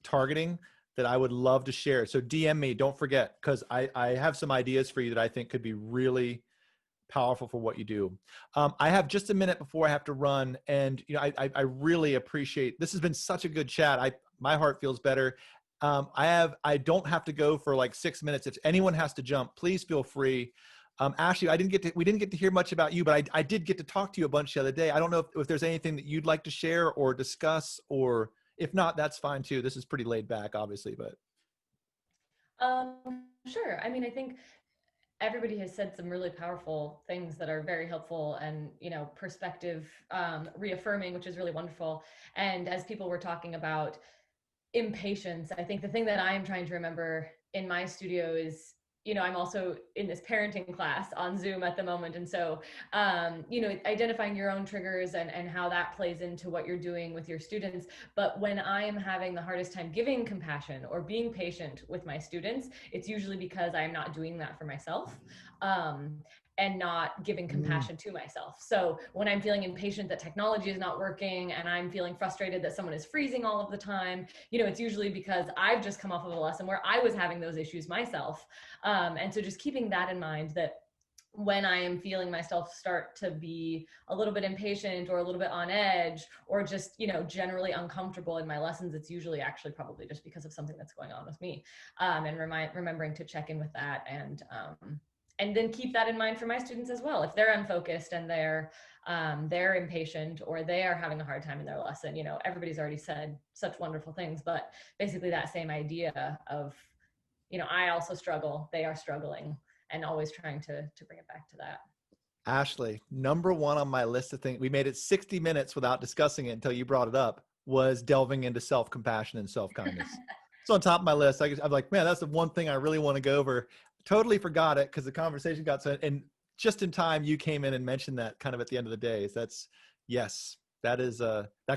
targeting that I would love to share. So DM me, don't forget, because I have some ideas for you that I think could be really powerful for what you do. I have just a minute before I have to run, and I really appreciate, this has been such a good chat. My heart feels better. I don't have to go for like 6 minutes. If anyone has to jump, please feel free. Ashley, we didn't get to hear much about you, but I did get to talk to you a bunch the other day. I don't know if there's anything that you'd like to share or discuss, or if not, that's fine too. This is pretty laid back, obviously, but. Sure. I mean, I think everybody has said some really powerful things that are very helpful and, perspective reaffirming, which is really wonderful. And as people were talking about impatience, I think the thing that I am trying to remember in my studio is, I'm also in this parenting class on Zoom at the moment. And so, identifying your own triggers and how that plays into what you're doing with your students. But when I am having the hardest time giving compassion or being patient with my students, it's usually because I am not doing that for myself. And not giving compassion to myself. So when I'm feeling impatient that technology is not working and I'm feeling frustrated that someone is freezing all of the time, it's usually because I've just come off of a lesson where I was having those issues myself. And so just keeping that in mind, that when I am feeling myself start to be a little bit impatient or a little bit on edge or just, generally uncomfortable in my lessons, it's usually actually probably just because of something that's going on with me. And remembering to check in with that and then keep that in mind for my students as well. If they're unfocused and they're impatient or they are having a hard time in their lesson, everybody's already said such wonderful things, but basically that same idea of, I also struggle, they are struggling, and always trying to bring it back to that. Ashley, number one on my list of things, we made it 60 minutes without discussing it until you brought it up, was delving into self-compassion and self-kindness. It's on top of my list. I'm like, man, that's the one thing I really want to go over. Totally forgot it because the conversation got so, and just in time you came in and mentioned that kind of at the end of the day. That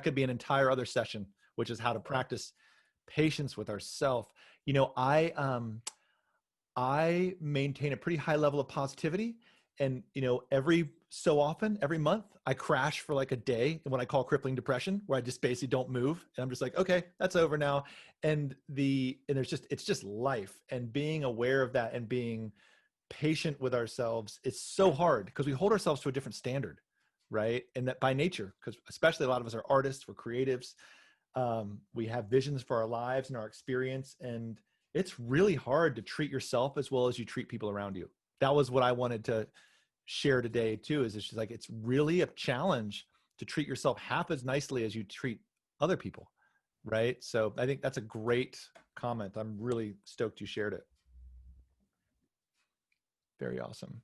could be an entire other session, which is how to practice patience with ourselves. I maintain a pretty high level of positivity, and every so often, every month, I crash for like a day in what I call crippling depression, where I just basically don't move, and I'm just like, okay, that's over now. It's just life, and being aware of that and being patient with ourselves is so hard because we hold ourselves to a different standard, right? And that by nature, because especially a lot of us are artists, we're creatives, we have visions for our lives and our experience, and it's really hard to treat yourself as well as you treat people around you. That was what I wanted to share today too, is it's just like, it's really a challenge to treat yourself half as nicely as you treat other people, right? So I think that's a great comment. I'm really stoked you shared it. Very awesome.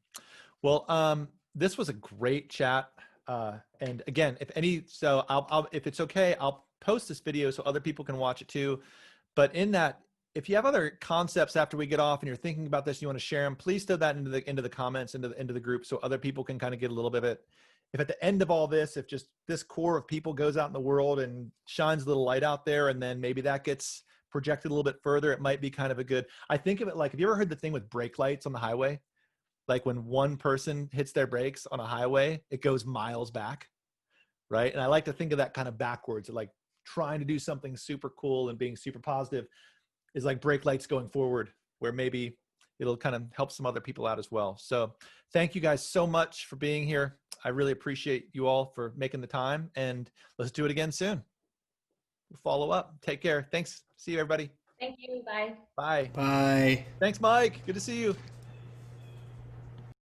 Well, this was a great chat. And again, if it's okay, I'll post this video so other people can watch it too. But in that, if you have other concepts after we get off and you're thinking about this, and you want to share them, please throw that into the comments, into the group, so other people can kind of get a little bit of it. If at the end of all this, if just this core of people goes out in the world and shines a little light out there, and then maybe that gets projected a little bit further, it might be kind of a good, I think of it like, have you ever heard the thing with brake lights on the highway? Like when one person hits their brakes on a highway, it goes miles back, right? And I like to think of that kind of backwards, like trying to do something super cool and being super positive is like brake lights going forward, where maybe it'll kind of help some other people out as well. So thank you guys so much for being here. I really appreciate you all for making the time, and let's do it again soon. We'll follow up. Take care. Thanks. See you, everybody. Thank you. Bye. Bye. Bye. Thanks, Mike. Good to see you.